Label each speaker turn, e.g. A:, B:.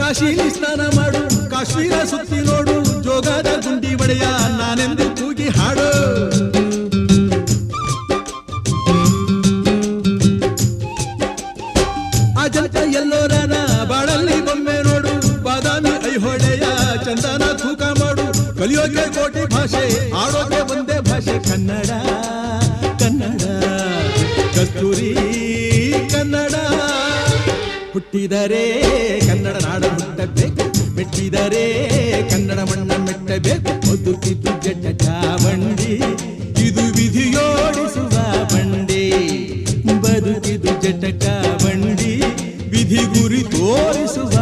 A: ಕಾಶಿಲಿ ಸ್ನಾನ ಮಾಡು, ಕಾಶ್ಮೀರ ಸುತ್ತಿ ನೋಡು, ಜೋಗದ ಗುಂಡಿ ಒಡೆಯ ನಾನೆಂದು ಕೂಗಿ ಹಾಡು. ಅಜಂತ ಎಲ್ಲೋರನ ಬಾಳಲ್ಲಿ ಬೊಮ್ಮೆ ನೋಡು, ಬಾದಾಮಿ ಐಹೊಳೆಯ ಚಂದನ ತೂಕ ಮಾಡು. ಕಲಿಯೋಕೆ ಕೋಟಿ ಭಾಷೆ, ಆಡೋಕೆ ಒಂದೇ ಭಾಷೆ ಕನ್ನಡ. ಕನ್ನಡ ಕಸ್ತೂರಿ ಕನ್ನಡ. ಹುಟ್ಟಿದರೆ ಕನ್ನಡ ನಾಡ ಹುಟ್ಟಬೇಕು, ಮೆಟ್ಟಿದರೆ ಕನ್ನಡ ಮಣ್ಣ ಮೆಟ್ಟಬೇಕು. ಬದುಕಿದು ಜಟ ಬಂಡಿ, ಇದು ವಿಧಿಯೋಡಿಸುವ ಬಂಡಿ. ಬದುಕಿದು ಜಟಕ ಬಂಡಿ, ವಿಧಿ ಗುರಿ ತೋರಿಸುವ